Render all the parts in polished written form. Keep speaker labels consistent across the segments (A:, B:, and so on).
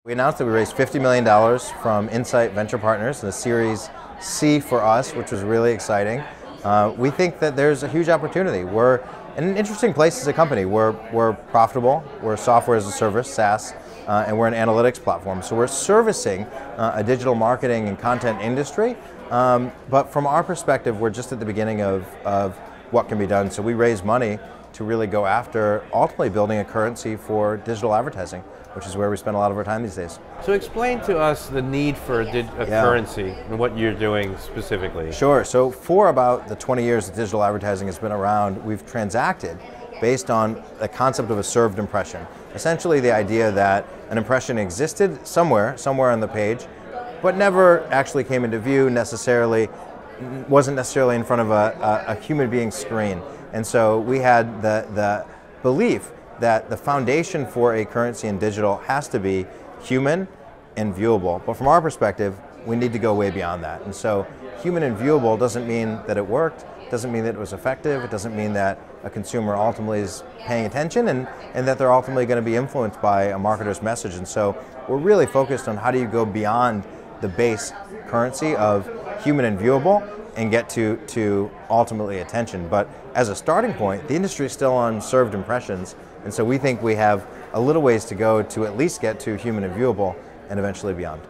A: We announced that we raised $50 million from Insight Venture Partners in a Series C for us, which was really exciting. We think that there's a huge opportunity. We're in an interesting place as a company. We're profitable, we're software as a service, SaaS, and we're an analytics platform. So we're servicing a digital marketing and content industry, but from our perspective, we're just at the beginning of what can be done. So we raise money to really go after ultimately building a currency for digital advertising, which is where we spend a lot of our time these days.
B: So explain to us the need for a currency and what you're doing specifically.
A: Sure, so for about the 20 years that digital advertising has been around, we've transacted based on the concept of a served impression. Essentially the idea that an impression existed somewhere on the page, but never actually came into view necessarily, wasn't necessarily in front of a human being's screen. And so we had the belief that the foundation for a currency in digital has to be human and viewable. But from our perspective, we need to go way beyond that. And so human and viewable doesn't mean that it worked, doesn't mean that it was effective, it doesn't mean that a consumer ultimately is paying attention and that they're ultimately going to be influenced by a marketer's message. And so we're really focused on how do you go beyond the base currency of human and viewable and get to ultimately attention. But as a starting point, the industry is still on served impressions, and so we think we have a little ways to go to at least get to human and viewable and eventually beyond.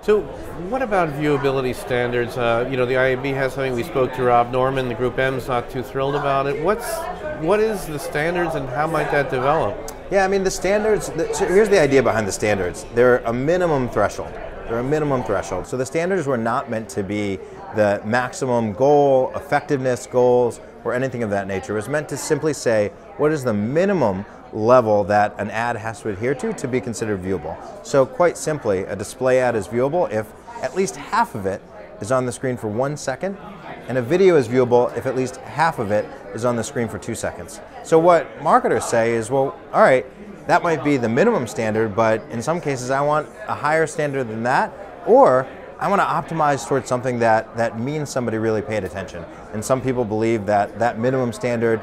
B: So what about viewability standards? You know, the IAB has something. We spoke to Rob Norman, the Group M's not too thrilled about it. What is the standards and how might that develop?
A: Yeah, I mean the standards, so here's the idea behind the standards. They're a minimum threshold. They're a minimum threshold. So the standards were not meant to be the maximum goal, effectiveness goals, or anything of that nature. It was meant to simply say, what is the minimum level that an ad has to adhere to be considered viewable? So quite simply, a display ad is viewable if at least half of it is on the screen for 1 second, and a video is viewable if at least half of it is on the screen for 2 seconds. So what marketers say is, well, all right, that might be the minimum standard, but in some cases I want a higher standard than that, or I want to optimize towards something that means somebody really paid attention. And some people believe that that minimum standard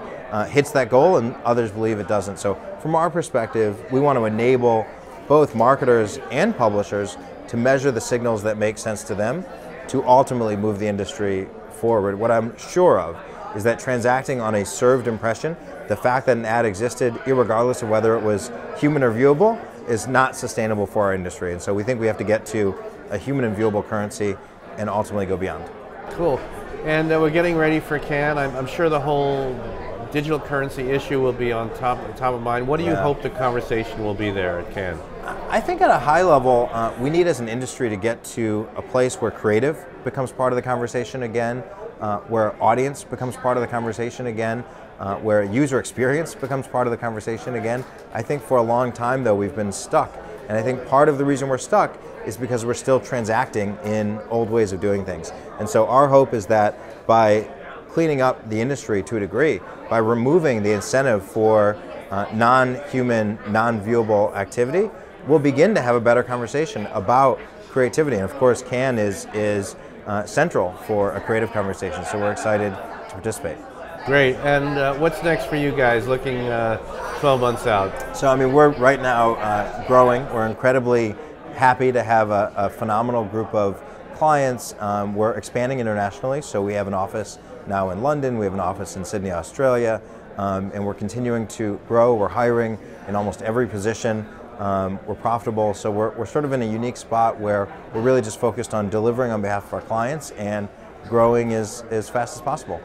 A: hits that goal and others believe it doesn't. So from our perspective, we want to enable both marketers and publishers to measure the signals that make sense to them to ultimately move the industry forward. What I'm sure of is that transacting on a served impression, the fact that an ad existed, irregardless of whether it was human or viewable, is not sustainable for our industry. And so we think we have to get to a human and viewable currency and ultimately go beyond.
B: Cool. And we're getting ready for Cannes. I'm sure the whole digital currency issue will be on top of mind. What do you hope the conversation will be there at Cannes?
A: I think at a high level, we need as an industry to get to a place where creative becomes part of the conversation again, where audience becomes part of the conversation again, where user experience becomes part of the conversation again. I think for a long time though we've been stuck, and I think part of the reason we're stuck is because we're still transacting in old ways of doing things. And so our hope is that by cleaning up the industry to a degree, by removing the incentive for non-human, non-viewable activity, we'll begin to have a better conversation about creativity. And of course Cannes is central for a creative conversation, so we're excited to participate.
B: Great, and what's next for you guys looking 12 months out?
A: So I mean, we're right now growing. We're incredibly happy to have a phenomenal group of clients. We're expanding internationally, so we have an office now in London, we have an office in Sydney, Australia, and we're continuing to grow. We're hiring in almost every position. We're profitable, so we're sort of in a unique spot where we're really just focused on delivering on behalf of our clients and growing as fast as possible.